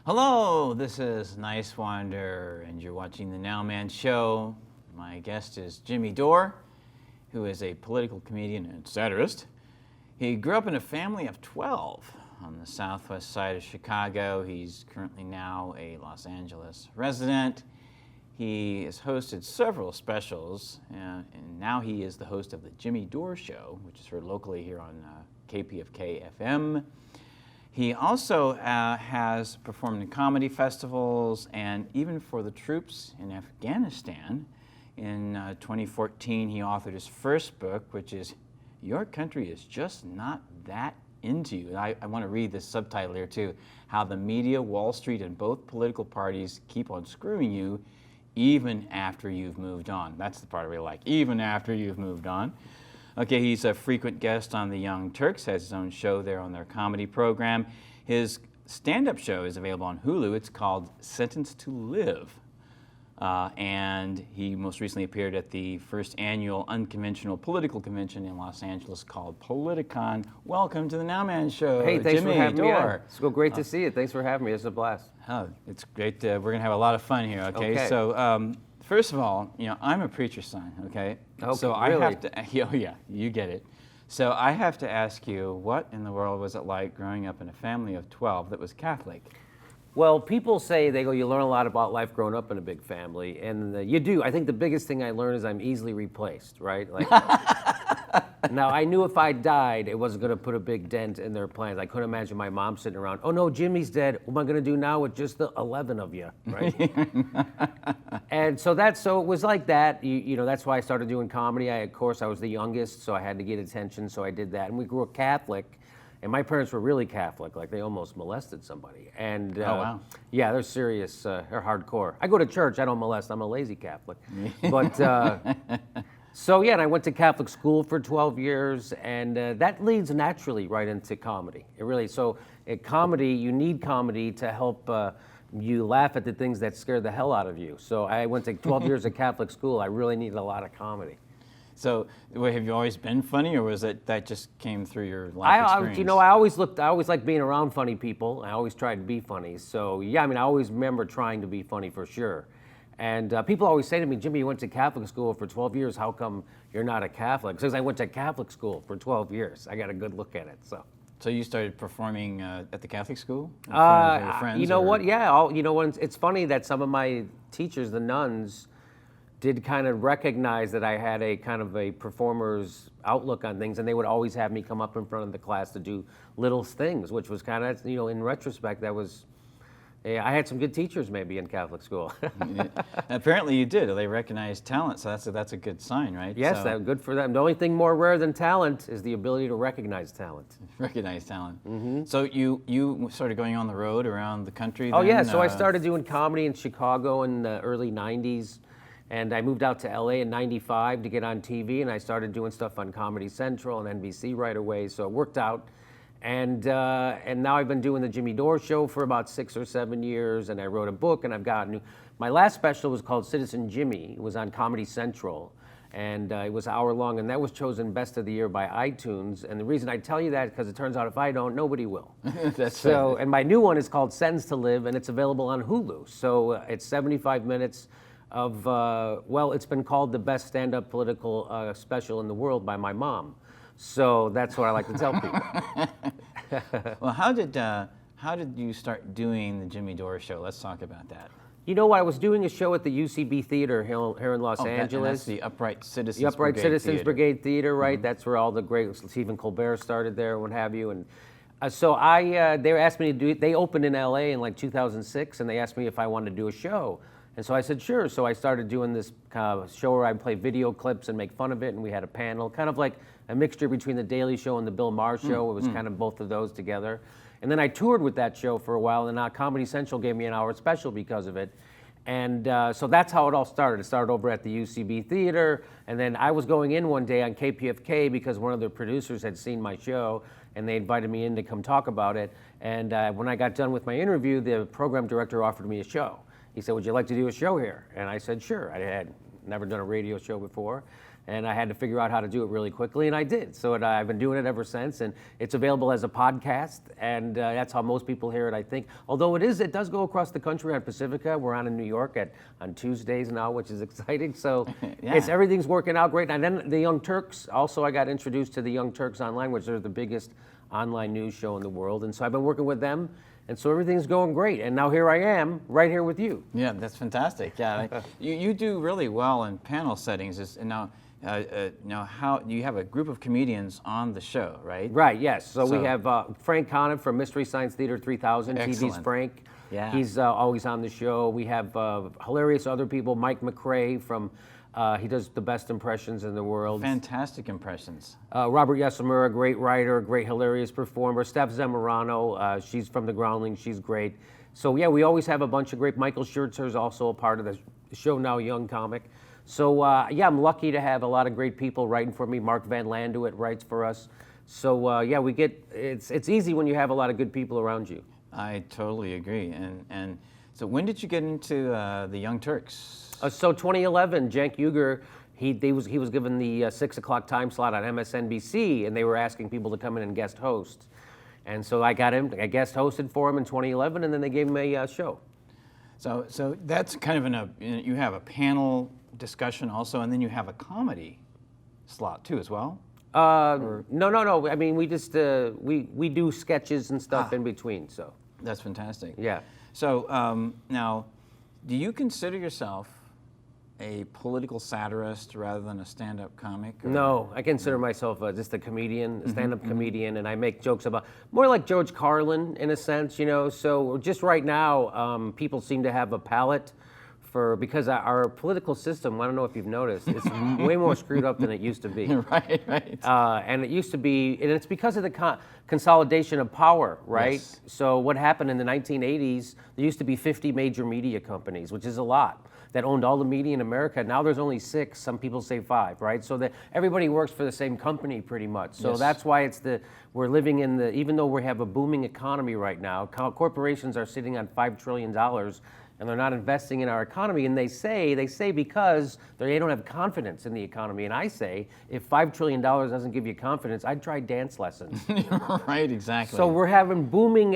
Hello, this is Niswander, and you're watching the Nowman Show. My guest is Jimmy Dore, who is a political comedian and satirist. He grew up in a family of 12 on the southwest side of Chicago. He's currently now a Los Angeles resident. He has hosted several specials, and now he is the host of the Jimmy Dore Show, which is heard locally here on KPFK-FM. He also has performed in comedy festivals and even for the troops in Afghanistan. In 2014, he authored his first book, which is Your Country is Just Not That Into You. I want to read this subtitle here too. How the media, Wall Street, and both political parties keep on screwing you even after you've moved on. That's the part I really like, even after you've moved on. Okay, he's a frequent guest on the Young Turks, has his own show there on their comedy program. His stand-up show is available on Hulu. It's called Sentenced to Live. And he most recently appeared at the first annual unconventional political convention in Los Angeles called Politicon. Welcome to the Nowman Show, Hey, thanks Jimmy for having Dore. me. It's so great to see you. Thanks for having me. It's a blast. Oh, it's great. We're going to have a lot of fun here, okay? So, first of all, I'm a preacher's son, okay? So I have to, oh yeah, you get it. So I have to ask you, what in the world was it like growing up in a family of 12 that was Catholic? Well, people say, they go, you learn a lot about life growing up in a big family, and you do. I think the biggest thing I learned is I'm easily replaced, right? Like, now, I knew if I died, it wasn't going to put a big dent in their plans. I couldn't imagine my mom sitting around, oh no, Jimmy's dead. What am I going to do now with just the 11 of you, right? And so it was like that. You know, that's why I started doing comedy. Of course, I was the youngest, so I had to get attention, so I did that. And we grew up Catholic. And my parents were really Catholic, like they almost molested somebody. And oh, wow. Yeah, they're serious, they're hardcore. I go to church, I don't molest, I'm a lazy Catholic. But, so yeah, and I went to Catholic school for 12 years, and that leads naturally right into comedy. It really, so comedy, you need comedy to help you laugh at the things that scare the hell out of you. So I went to 12 years of Catholic school, I really needed a lot of comedy. So, have you always been funny, or was it that just came through your life experience? You know, I always liked being around funny people. I always tried to be funny. So, yeah, I mean, I always remember trying to be funny for sure. And people always say to me, Jimmy, you went to Catholic school for 12 years. How come you're not a Catholic? Because I went to Catholic school for 12 years. I got a good look at it, so. So you started performing at the Catholic school? In front of your friends, you know what? Yeah, you know what? It's funny that some of my teachers, the nuns, did kind of recognize that I had a kind of a performer's outlook on things, and they would always have me come up in front of the class to do little things, which was kind of, you know, in retrospect, that was, I had some good teachers maybe in Catholic school. Apparently you did. They recognized talent, so that's a good sign, right? Yes, that's good for them. The only thing more rare than talent is the ability to recognize talent. Recognize talent. Mm-hmm. So you started going on the road around the country then? Oh yeah, so I started doing comedy in Chicago in the early 90s. And I moved out to LA in 95 to get on TV, and I started doing stuff on Comedy Central and NBC right away, so it worked out. And now I've been doing the Jimmy Dore Show for about 6 or 7 years, and I wrote a book, and I've got my last special was called Citizen Jimmy. It was on Comedy Central, and it was an hour long, and that was chosen Best of the Year by iTunes. And the reason I tell you that is because it turns out if I don't, nobody will. That's so. And my new one is called Sentenced to Live, and it's available on Hulu. So it's 75 minutes of, well, it's been called the best stand-up political special in the world by my mom. So that's what I like to tell people. Well, how did you start doing the Jimmy Dore Show? Let's talk about that. You know what? I was doing a show at the UCB Theater here in Los Angeles. That's the Upright Citizens The Upright Citizens Theater. Brigade Theater, right? Mm-hmm. That's where all the great Stephen Colbert started there, what have you. And so they asked me to do it. They opened in LA in like 2006, and they asked me if I wanted to do a show. And so I said, sure. So I started doing this show where I'd play video clips and make fun of it, and we had a panel, kind of like a mixture between The Daily Show and The Bill Maher Show. It was kind of both of those together. And then I toured with that show for a while, and now Comedy Central gave me an hour special because of it. And so that's how it all started. It started over at the UCB Theater, and then I was going in one day on KPFK because one of the producers had seen my show, and they invited me in to come talk about it. And when I got done with my interview, the program director offered me a show. He said, would you like to do a show here? And I said, sure. I had never done a radio show before. And I had to figure out how to do it really quickly, and I did. So I've been doing it ever since, and it's available as a podcast, and that's how most people hear it, I think. Although it does go across the country on Pacifica. We're on in New York on Tuesdays now, which is exciting. So Yeah. everything's working out great. And then the Young Turks, also I got introduced to the Young Turks online, which are the biggest online news show in the world. And so I've been working with them, and so everything's going great. And now here I am, right here with you. Yeah, that's fantastic. Yeah, you do really well in panel settings. Now, how you have a group of comedians on the show, right? Right, yes. So we have Frank Conniff from Mystery Science Theater 3000, Excellent. TV's Frank. Yeah. He's always on the show. We have hilarious other people, Mike McRae from, he does the best impressions in the world. Fantastic impressions. Robert Yeselmer, a great writer, great hilarious performer. Steph Zamorano, she's from the Groundlings, she's great. So yeah, we always have a bunch of great, Michael Scherzer is also a part of the show now, young comic. So yeah, I'm lucky to have a lot of great people writing for me. Mark Van Landuit writes for us. So yeah, it's easy when you have a lot of good people around you. I totally agree. And so when did you get into the Young Turks? So 2011, Cenk Uygur, he was given the 6 o'clock time slot on MSNBC, and they were asking people to come in and guest host. And so I guest hosted for him in 2011, and then they gave him a show. So that's kind of you have a panel discussion also, and then you have a comedy slot too as well? No. I mean, we just we do sketches and stuff in between. So that's fantastic. Yeah. So now, do you consider yourself a political satirist rather than a stand-up comic? Or? No, I consider myself just a comedian, a stand-up comedian, and I make jokes about more like George Carlin in a sense, you know. So just right now, people seem to have a palate because our political system, I don't know if you've noticed, it's way more screwed up than it used to be. Right. And it used to be, and it's because of the consolidation of power, right? Yes. So what happened in the 1980s, there used to be 50 major media companies, which is a lot, that owned all the media in America. Now there's only 6, some people say 5, right? So that everybody works for the same company pretty much. So Yes. that's why we're living in even though we have a booming economy right now, corporations are sitting on $5 trillion and they're not investing in our economy, and they say because they don't have confidence in the economy. And I say, if $5 trillion doesn't give you confidence, I'd try dance lessons. Right, exactly. So we're having booming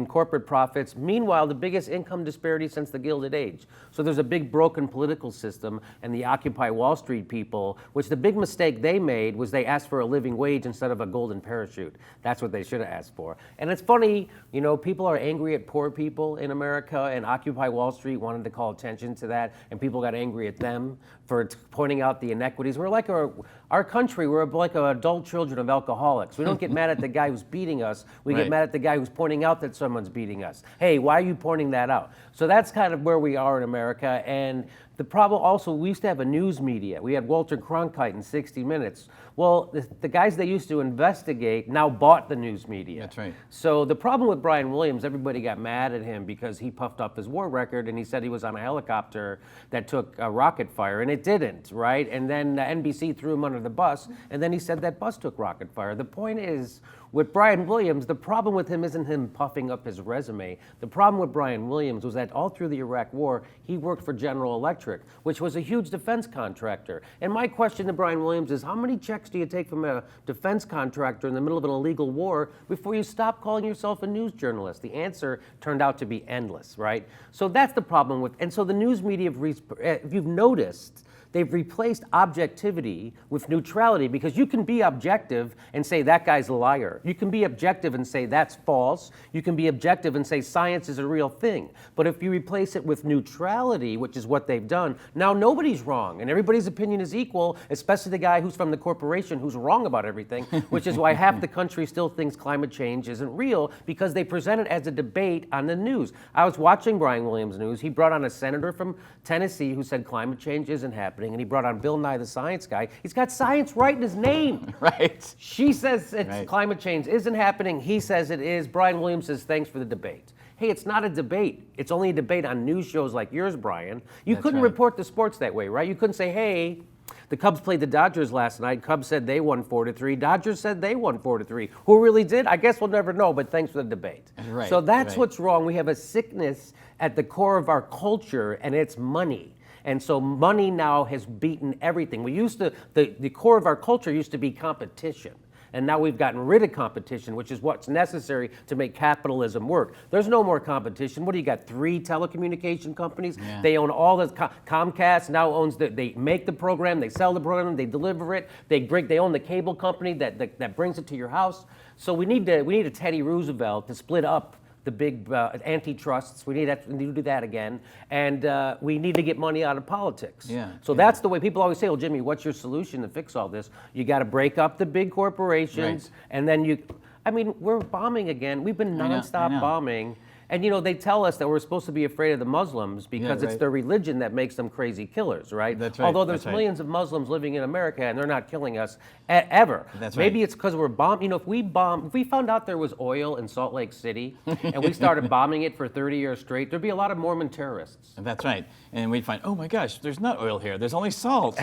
corporate profits. Meanwhile, the biggest income disparity since the Gilded Age. So there's a big broken political system, and the Occupy Wall Street people, which the big mistake they made was they asked for a living wage instead of a golden parachute. That's what they should have asked for. And it's funny, you know, people are angry at poor people in America, and Occupy Wall Street wanted to call attention to that, and people got angry at them for pointing out the inequities. We're like our country, we're like adult children of alcoholics. We don't get mad at the guy who's beating us. We Right. get mad at the guy who's pointing out that someone's beating us. Hey, why are you pointing that out? So that's kind of where we are in America. And the problem also, we used to have a news media. We had Walter Cronkite in 60 Minutes. Well, the guys that used to investigate now bought the news media. That's right. So the problem with Brian Williams, everybody got mad at him because he puffed up his war record and he said he was on a helicopter that took a rocket fire, and it didn't, right? And then NBC threw him under the bus, and then he said that bus took rocket fire. The point is, with Brian Williams, the problem with him isn't him puffing up his resume. The problem with Brian Williams was that all through the Iraq War, he worked for General Electric, which was a huge defense contractor. And my question to Brian Williams is, how many checks do you take from a defense contractor in the middle of an illegal war before you stop calling yourself a news journalist? The answer turned out to be endless, right? So that's the problem with, and so the news media, if you've noticed, they've replaced objectivity with neutrality, because you can be objective and say that guy's a liar. You can be objective and say that's false. You can be objective and say science is a real thing. But if you replace it with neutrality, which is what they've done, now nobody's wrong and everybody's opinion is equal, especially the guy who's from the corporation who's wrong about everything, which is why half the country still thinks climate change isn't real, because they present it as a debate on the news. I was watching Brian Williams' news. He brought on a senator from Tennessee who said climate change isn't happening, and he brought on Bill Nye the Science Guy. He's got science right in his name. Right. She says it's Right. climate change isn't happening. He says it is. Brian Williams says thanks for the debate. Hey, it's not a debate. It's only a debate on news shows like yours, Brian. You That's couldn't right. report the sports that way, right? You couldn't say, hey, the Cubs played the Dodgers last night. Cubs said they won 4-3. Dodgers said they won 4-3. Who really did? I guess we'll never know, but thanks for the debate. Right, So that's right. what's wrong. We have a sickness at the core of our culture, and it's money. And so money now has beaten everything. We used to, the core of our culture used to be competition. And now we've gotten rid of competition, which is what's necessary to make capitalism work. There's no more competition. What do you got? 3 telecommunication companies? Yeah. They own all the Comcast now owns they make the program, they sell the program, they deliver it. They own the cable company that brings it to your house. So we need a Teddy Roosevelt to split up the big antitrusts. We need to do that again, and we need to get money out of politics. Yeah, So that's the way people always say, "Well, Jimmy, what's your solution to fix all this?" You got to break up the big corporations, Right. and then I mean, we're bombing again. We've been I know. nonstop bombing. And they tell us that we're supposed to be afraid of the Muslims because it's right. their religion that makes them crazy killers, right? That's right, Although there's that's right. millions of Muslims living in America and they're not killing us ever. That's Maybe right. it's because we're bombing. If we found out there was oil in Salt Lake City and we started bombing it for 30 years straight, there'd be a lot of Mormon terrorists. That's right. And we'd find, oh my gosh, there's not oil here. There's only salt.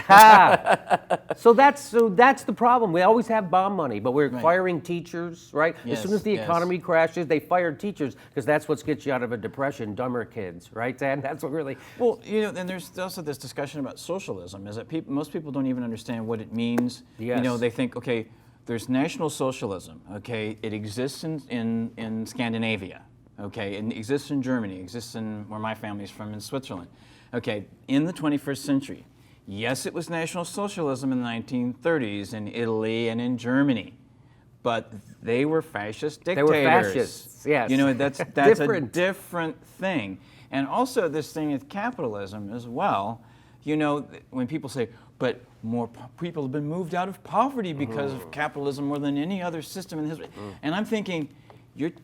So that's the problem. We always have bomb money, but we're firing teachers, right? As Yes, soon as the yes. economy crashes, they fire teachers because that's what gets you out of a depression, dumber kids, right, Dan? That's what really... Well, then there's also this discussion about socialism, is that most people don't even understand what it means. Yes. They think, okay, there's National Socialism, okay? It exists in Scandinavia, okay? It exists in Germany, it exists in where my family's from, in Switzerland. Okay, in the 21st century, yes, it was National Socialism in the 1930s in Italy and in Germany, but they were fascist dictators. They were fascists, yes. That's a different thing. And also this thing with capitalism as well, when people say, but more people have been moved out of poverty because of capitalism more than any other system in history. And I'm thinking,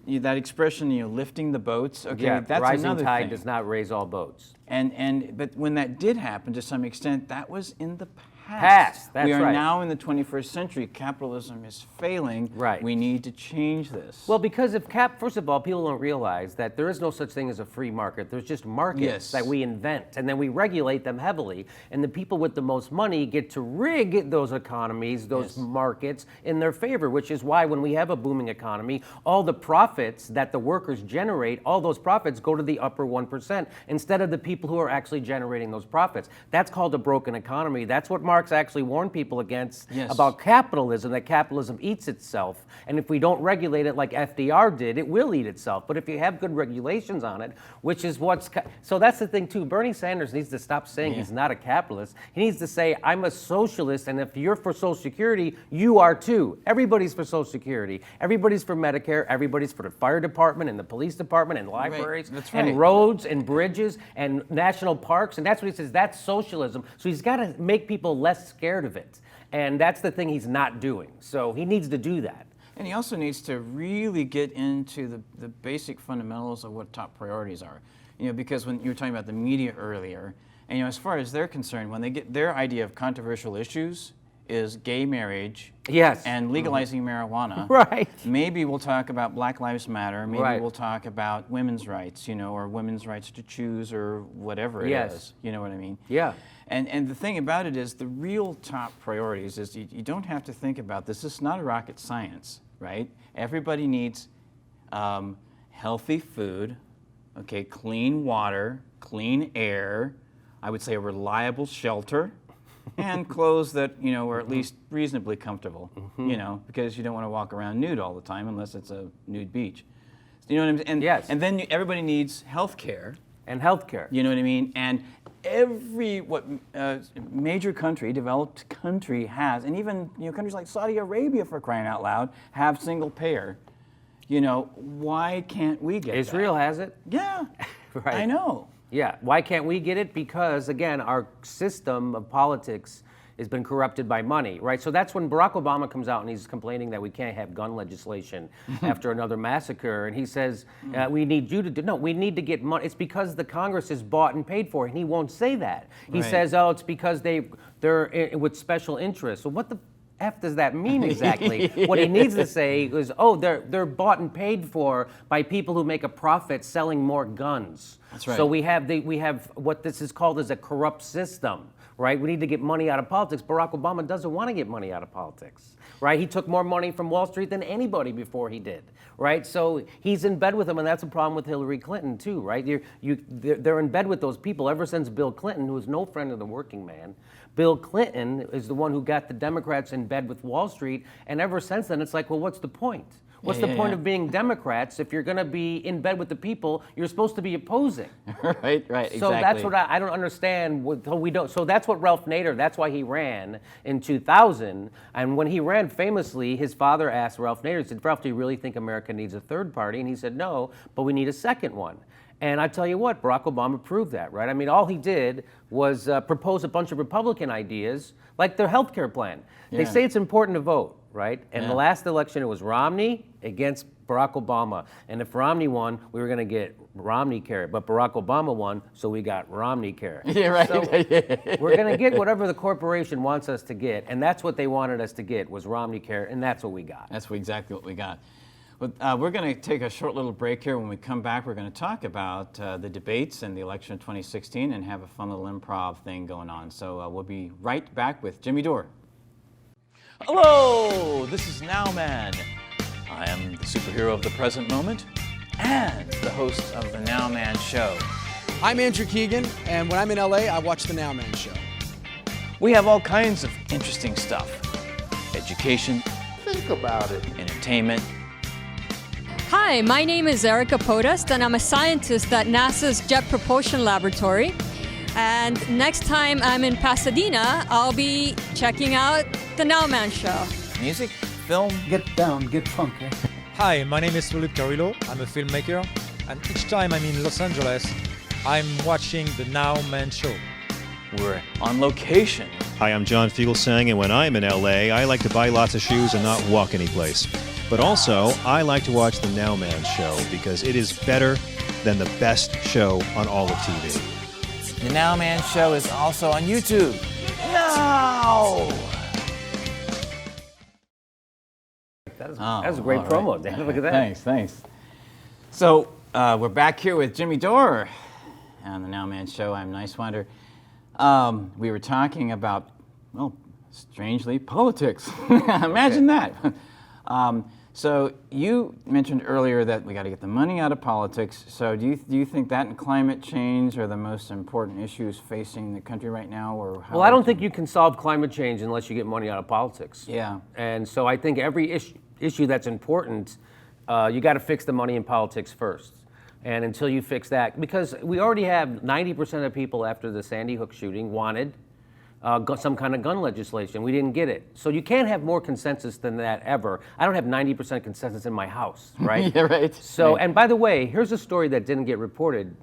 that expression, lifting the boats, okay, Yeah, that's rising another tide thing. does not raise all boats. But when that did happen to some extent, that was in the past. That's we are right. now in the 21st century. Capitalism is failing. Right. We need to change this. Well, because first of all, people don't realize that there is no such thing as a free market. There's just markets Yes. that we invent, and then we regulate them heavily. And the people with the most money get to rig those economies, those markets, in their favor, which is why when we have a booming economy, all the profits that the workers generate, all those profits go to the upper 1% instead of the people who are actually generating those profits. That's called a broken economy. That's what Marx actually warned people against about capitalism, that capitalism eats itself. And if we don't regulate it like FDR did, it will eat itself. But if you have good regulations on it, which is so that's the thing too. Bernie Sanders needs to stop saying he's not a capitalist. He needs to say, I'm a socialist, and if you're for Social Security, you are too. Everybody's for Social Security. Everybody's for Medicare. Everybody's for the fire department and the police department and libraries That's right. and roads and bridges and national parks. And that's what he says, that's socialism. So he's got to make people less scared of it. And that's the thing he's not doing. So he needs to do that. And he also needs to really get into the basic fundamentals of what top priorities are. Because when you were talking about the media earlier, and as far as they're concerned, when they get their idea of controversial issues is gay marriage and legalizing marijuana. Right. Maybe we'll talk about Black Lives Matter. Maybe we'll talk about women's rights, or women's rights to choose or whatever it is. You know what I mean? Yeah. And the thing about it is the real top priorities is you don't have to think about this. This is not a rocket science, right? Everybody needs healthy food, okay, clean water, clean air, I would say a reliable shelter, and clothes that, are at least reasonably comfortable, because you don't want to walk around nude all the time unless it's a nude beach. You know what I'm saying? And then everybody needs health care. And healthcare. You know what I mean? And every major country, developed country has, and even countries like Saudi Arabia, for crying out loud, have single payer. Why can't we get Israel that? has it. Yeah, Right. I know. Yeah. Why can't we get it? Because, again, our system of politics has been corrupted by money, right? So that's when Barack Obama comes out and he's complaining that we can't have gun legislation after another massacre. And he says, we need you to do, no, we need to get money. It's because the Congress is bought and paid for, and he won't say that. He says, oh, it's because they're with special interests. So what the F does that mean exactly? What he needs to say is, oh, they're bought and paid for by people who make a profit selling more guns. That's right. So we have what this is called as a corrupt system, right? We need to get money out of politics. Barack Obama doesn't want to get money out of politics, right? He took more money from Wall Street than anybody before he did, right? So he's in bed with them, and that's a problem with Hillary Clinton too, right? They're in bed with those people ever since Bill Clinton, who was no friend of the working man. Bill Clinton is the one who got the Democrats in bed with Wall Street, and ever since then, it's like, well, what's the point? What's the point of being Democrats if you're going to be in bed with the people you're supposed to be opposing? Right, exactly. So that's what I don't understand. So that's what Ralph Nader, that's why he ran in 2000. And when he ran famously, his father asked Ralph Nader, he said, Ralph, do you really think America needs a third party? And he said, no, but we need a second one. And I tell you what, Barack Obama proved that, right? I mean, all he did was propose a bunch of Republican ideas, like their health care plan. They say it's important to vote, right? And the last election, it was Romney against Barack Obama. And if Romney won, we were going to get Romney care. But Barack Obama won, so we got Romney care. Yeah, right. So we're going to get whatever the corporation wants us to get. And that's what they wanted us to get, was Romney care. And that's what we got. That's exactly what we got. Well, we're going to take a short little break here. When we come back, we're going to talk about the debates and the election of 2016 and have a fun little improv thing going on. So we'll be right back with Jimmy Dore. Hello, this is Nowman. I am the superhero of the present moment and the host of the Nowman Show. I'm Andrew Keegan, and when I'm in LA, I watch the Nowman Show. We have all kinds of interesting stuff. Education. Think about it. Entertainment. Hi, my name is Erica Podest, and I'm a scientist at NASA's Jet Propulsion Laboratory. And next time I'm in Pasadena, I'll be checking out the Nowman Show. Music, film. Get down, get funky. Hi, my name is Lupica. I'm a filmmaker, and each time I'm in Los Angeles, I'm watching the Nowman Show. We're on location. Hi, I'm John Fugelsang, and when I'm in LA, I like to buy lots of shoes and not walk anyplace. But also, I like to watch the Nowman Show because it is better than the best show on all of TV. The Nowman Show is also on YouTube. Now! That was a great promo, Dan. Look at that. Thanks. So we're back here with Jimmy Dore on the Nowman Show. I'm Niswander. We were talking about, well, strangely, politics. Imagine that. So you mentioned earlier that we got to get the money out of politics. So do you think that and climate change are the most important issues facing the country right now? Or how Well, I don't think you can solve climate change unless you get money out of politics. Yeah. And so I think every issue that's important, you got to fix the money in politics first. And until you fix that, because we already have 90% of people after the Sandy Hook shooting wanted some kind of gun legislation. We didn't get it. So you can't have more consensus than that ever. I don't have 90% consensus in my house, right? Yeah, right. So, right. And by the way, here's a story that didn't get reported.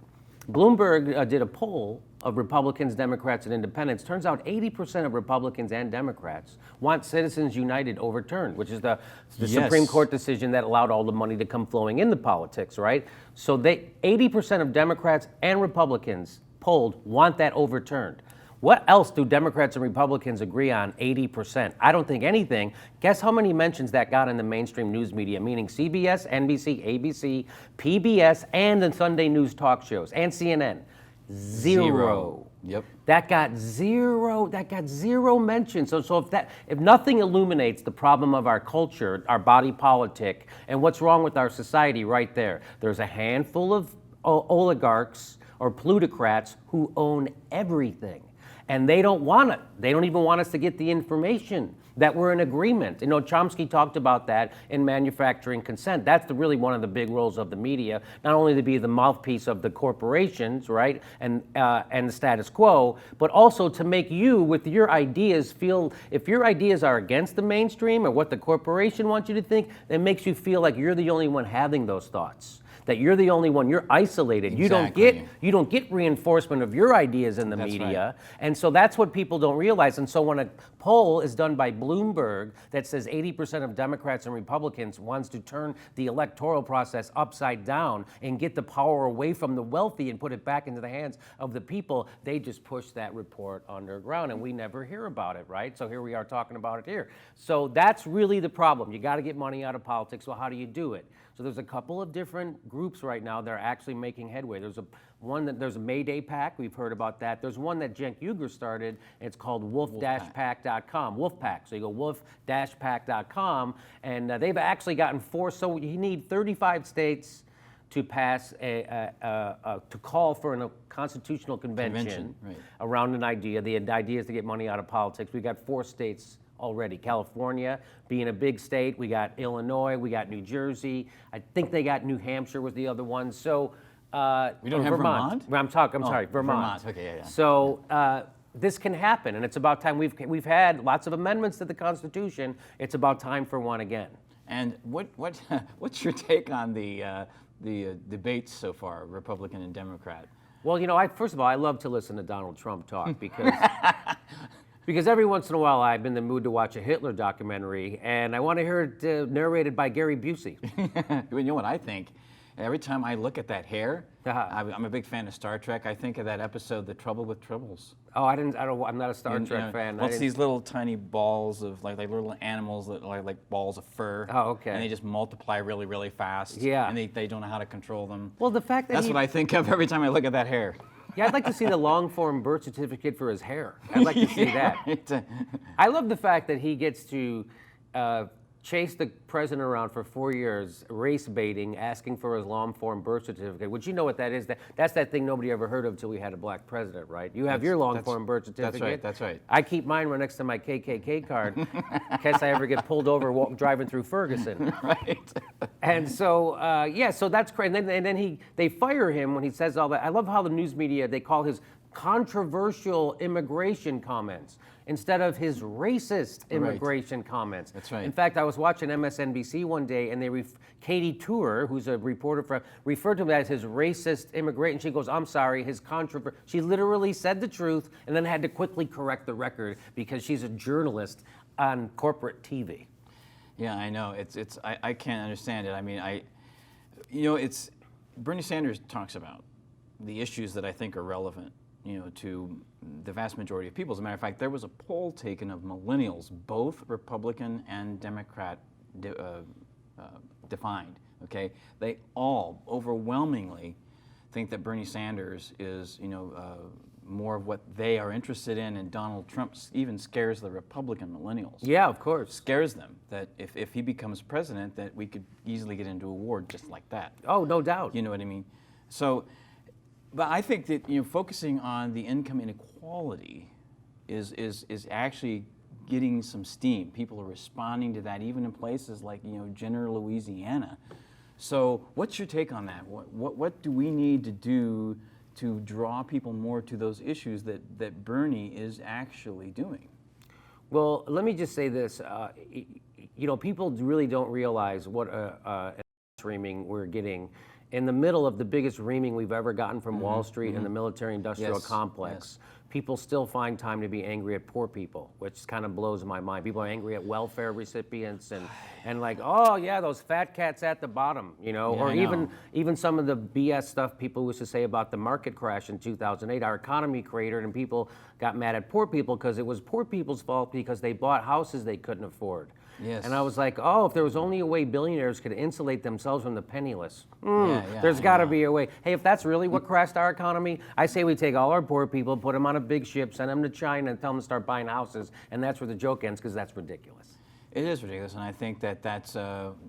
Bloomberg did a poll of Republicans, Democrats, and Independents. Turns out 80% of Republicans and Democrats want Citizens United overturned, which is the Supreme Court decision that allowed all the money to come flowing into politics, right? So 80% of Democrats and Republicans polled want that overturned. What else do Democrats and Republicans agree on 80%? I don't think anything. Guess how many mentions that got in the mainstream news media, meaning CBS, NBC, ABC, PBS, and the Sunday news talk shows, and CNN? Zero. Yep. That got zero mention. So if nothing illuminates the problem of our culture, our body politic, and what's wrong with our society right there, there's a handful of oligarchs or plutocrats who own everything. And they don't want it. They don't even want us to get the information that we're in agreement. You know, Chomsky talked about that in Manufacturing Consent. That's really one of the big roles of the media, not only to be the mouthpiece of the corporations, right, and the status quo, but also to make you, with your ideas, feel, if your ideas are against the mainstream or what the corporation wants you to think, it makes you feel like you're the only one having those thoughts. That you're the only one, you're isolated. Exactly. You don't get reinforcement of your ideas in the media. Right. And so that's what people don't realize. And so when a poll is done by Bloomberg that says 80% of Democrats and Republicans wants to turn the electoral process upside down and get the power away from the wealthy and put it back into the hands of the people, they just push that report underground and we never hear about it, right? So here we are talking about it here. So that's really the problem. You got to get money out of politics. Well, how do you do it? So there's a couple of different groups right now that are actually making headway. There's a Mayday PAC. We've heard about that. There's one that Cenk Uygur started. And it's called wolf-pack.com. Wolfpack. So you go wolf-pack.com, and they've actually gotten 4. So you need 35 states to pass to call for a constitutional convention right. around an idea. The idea is to get money out of politics. We got 4 states already. California being a big state. We got Illinois. We got New Jersey. I think they got New Hampshire was the other one. So we don't have Vermont. I'm sorry, Vermont. Okay, yeah. So this can happen, and it's about time. We've had lots of amendments to the Constitution. It's about time for one again. And what's your take on the debates so far, Republican and Democrat? Well, first of all, I love to listen to Donald Trump talk because every once in a while I'm in the mood to watch a Hitler documentary, and I want to hear it narrated by Gary Busey. You know what I think? Every time I look at that hair, Uh-huh. I'm a big fan of Star Trek. I think of that episode, The Trouble with Tribbles. Oh, I'm not a Star Trek fan. Well, it's these little tiny balls of like little animals that are like balls of fur. Oh, okay. And they just multiply really, really fast. Yeah. And they don't know how to control them. Well, the fact that That's what I think of every time I look at that hair. Yeah, I'd like to see the long-form birth certificate for his hair. I'd like to see that. Right. I love the fact that he gets to chase the president around for 4 years, race baiting, asking for his long-form birth certificate, which you know what that is. That's that thing nobody ever heard of until we had a black president, right? You have your long-form birth certificate. That's right. I keep mine right next to my KKK card in case I ever get pulled over driving through Ferguson. Right. And so, so that's crazy. And then they fire him when he says all that. I love how the news media, they call his controversial immigration comments instead of his racist immigration comments. That's right. In fact, I was watching MSNBC one day, and Katie Tour, who's a reporter referred to him as his racist immigration. She goes, "I'm sorry, his controversial." She literally said the truth and then had to quickly correct the record because she's a journalist on corporate TV. Yeah, I know. I can't understand it. I mean, it's Bernie Sanders talks about the issues that I think are relevant, to the vast majority of people. As a matter of fact, there was a poll taken of millennials, both Republican and Democrat defined, okay? They all overwhelmingly think that Bernie Sanders is, more of what they are interested in, and Donald Trump even scares the Republican millennials. Yeah, of course. Scares them that if he becomes president, that we could easily get into a war just like that. Oh, no doubt. You know what I mean? So, but I think that focusing on the income inequality is actually getting some steam. People are responding to that, even in places like Jenner, Louisiana. So, what's your take on that? What do we need to do to draw people more to those issues that Bernie is actually doing? Well, let me just say this. People really don't realize what reaming we're getting in the middle of the biggest reaming we've ever gotten from Wall Street and the military-industrial complex. People still find time to be angry at poor people, which kind of blows my mind. People are angry at welfare recipients and like, oh yeah, those fat cats at the bottom, or even some of the BS stuff people used to say about the market crash in 2008. Our economy cratered and people got mad at poor people because it was poor people's fault because they bought houses they couldn't afford. Yes. And I was like, oh, if there was only a way billionaires could insulate themselves from the penniless, there's I got to know. be a way. Hey, if that's really what crashed our economy, I say we take all our poor people, put them on a big ship, send them to China, and tell them to start buying houses, and that's where the joke ends, because that's ridiculous. It is ridiculous, and I think that that's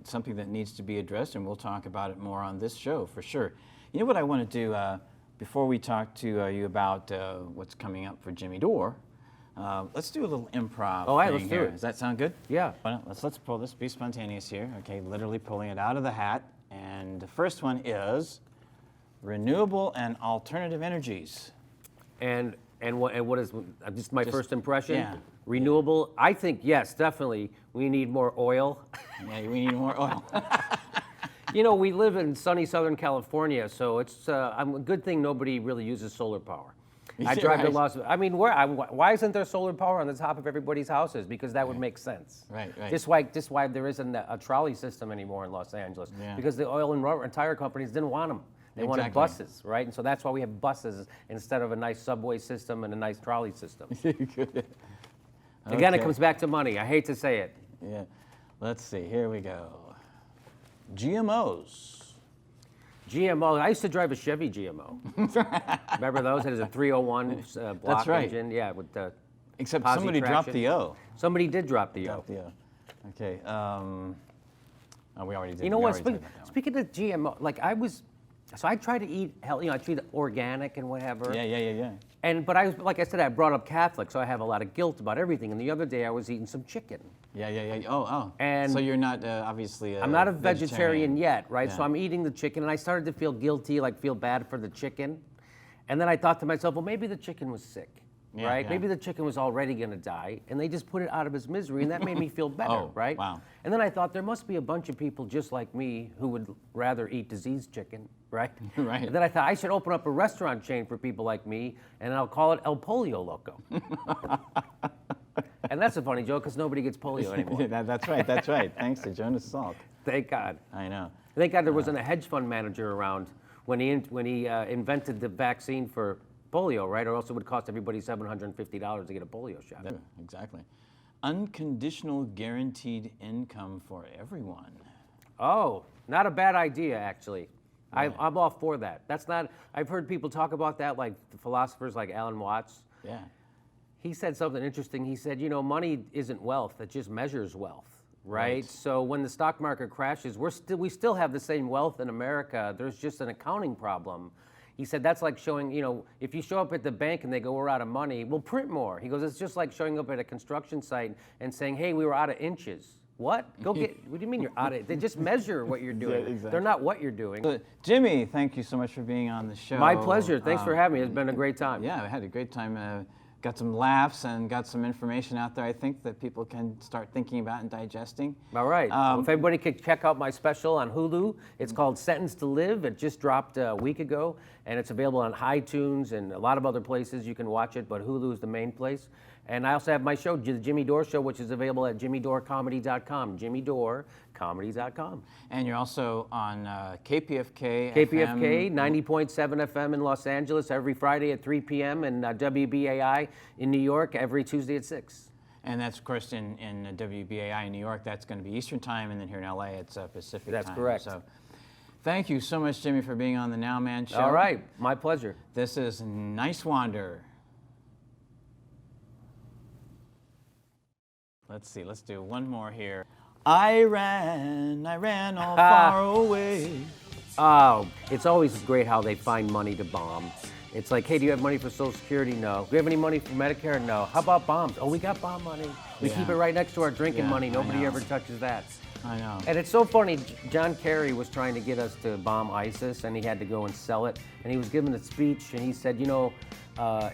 something that needs to be addressed, and we'll talk about it more on this show for sure. You know what I want to do before we talk to you about what's coming up for Jimmy Dore? Let's do a little improv. All right, thing let's do here. it. Does that sound good? Yeah. Well, let's pull this. Be spontaneous here. Okay, literally pulling it out of the hat. And the first one is renewable and alternative energies. And what is just my first impression? yeah. Renewable. I think yes, definitely. We need more oil. Yeah, we need more oil. We live in sunny Southern California, so it's a good thing nobody really uses solar power. I drive to Las Vegas. I mean, why isn't there solar power on the top of everybody's houses? Because that would make sense. Right. Just why there isn't a trolley system anymore in Los Angeles. Yeah. Because the oil and tire companies didn't want them. They wanted Exactly. buses, right? And so that's why we have buses instead of a nice subway system and a nice trolley system. Again, it comes back to money. I hate to say it. Yeah. Let's see. Here we go. GMOs. GMO. I used to drive a Chevy GMO. Remember those? It has a 301 block right. engine. Yeah, with the Except posi somebody dropped traction. the O. Somebody did drop the O. Dropped the O. Okay. We already did. You know we what? already talked about that one. Speaking of GMO, like so I try to eat healthy. I treat it organic and whatever. Yeah. But like I said, I brought up Catholic, so I have a lot of guilt about everything. And the other day I was eating some chicken. Yeah. Oh. And so you're not obviously. I'm not a vegetarian yet, right? Yeah. So I'm eating the chicken, and I started to feel guilty, like feel bad for the chicken. And then I thought to myself, well, maybe the chicken was sick, Yeah, right? yeah. Maybe the chicken was already going to die, and they just put it out of its misery, and that made me feel better, Oh, right? wow. And then I thought there must be a bunch of people just like me who would rather eat diseased chicken, right? Right. And then I thought I should open up a restaurant chain for people like me, and I'll call it El Pollo Loco. And that's a funny joke because nobody gets polio anymore. That's right. That's right. Thanks to Jonas Salk. Thank God. I know. Thank God there wasn't a hedge fund manager around when he invented the vaccine for polio, right? Or else it would cost everybody $750 to get a polio shot. Yeah, exactly. Unconditional guaranteed income for everyone. Oh, not a bad idea, actually. I'm all for that. That's not. I've heard people talk about that, like the philosophers like Alan Watts. Yeah. He said something interesting. He said, you know, money isn't wealth; it just measures wealth. Right? So when the stock market crashes, we still have the same wealth in America. There's just an accounting problem. He said that's like showing, you know, if you show up at the bank and they go, we're out of money, we'll print more. He goes, it's just like showing up at a construction site and saying, hey, we were out of inches. What? What do you mean you're out of? They just measure what you're doing. Yeah, exactly. They're not what you're doing. Jimmy, thank you so much for being on the show. My pleasure. Thanks for having me. It's been a great time. Yeah, I had a great time. Got some laughs and got some information out there, I think, that people can start thinking about and digesting. All right. Well, if everybody could check out my special on Hulu, it's called Sentenced to Live. It just dropped a week ago, and it's available on iTunes and a lot of other places you can watch it, but Hulu is the main place. And I also have my show, the Jimmy Dore Show, which is available at jimmydoorecomedy.com, jimmydoorecomedy.com. And you're also on KPFK-FM. KPFK, 90.7 FM in Los Angeles every Friday at 3 p.m. and WBAI in New York every Tuesday at 6. And that's, of course, in WBAI in New York, that's going to be Eastern Time, and then here in LA, it's Pacific That's Time. correct. So thank you so much, Jimmy, for being on the Nowman Show. All right, my pleasure. This is Niswander. Let's see, let's do one more here. I ran all far away. Oh, it's always great how they find money to bomb. It's like, hey, do you have money for Social Security? No. Do you have any money for Medicare? No. How about bombs? Oh, we got bomb money. We keep it right next to our drinking money. Nobody ever touches that. I know. And it's so funny, John Kerry was trying to get us to bomb ISIS, and he had to go and sell it. And he was giving a speech, and he said, you know,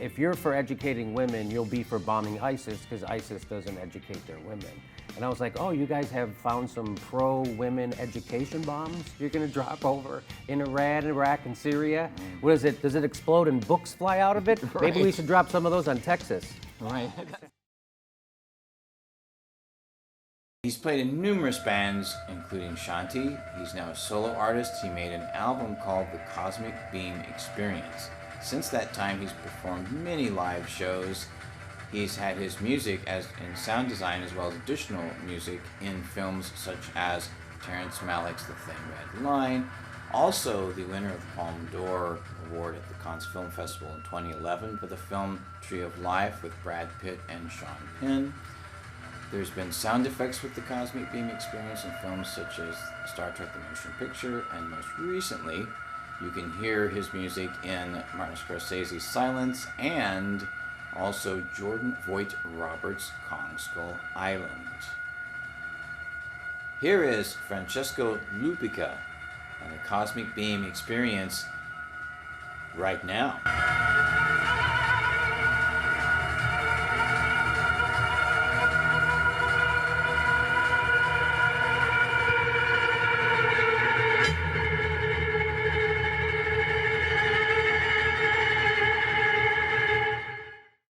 if you're for educating women, you'll be for bombing ISIS, because ISIS doesn't educate their women. And I was like, oh, you guys have found some pro-women education bombs you're going to drop over in Iran, Iraq, and Syria? What is it? Does it explode and books fly out of it? Right. Maybe we should drop some of those on Texas. Right. He's played in numerous bands, including Shanti. He's now a solo artist. He made an album called The Cosmic Beam Experience. Since that time, he's performed many live shows. He's had his music in sound design as well as additional music in films such as Terrence Malick's The Thin Red Line, also the winner of the Palme d'Or Award at the Cannes Film Festival in 2011 for the film Tree of Life with Brad Pitt and Sean Penn. There's been sound effects with the Cosmic Beam Experience in films such as Star Trek The Motion Picture, and most recently, you can hear his music in Martin Scorsese's Silence and also Jordan Voight Roberts' Kong Skull Island. Here is Francesco Lupica and the Cosmic Beam Experience right now.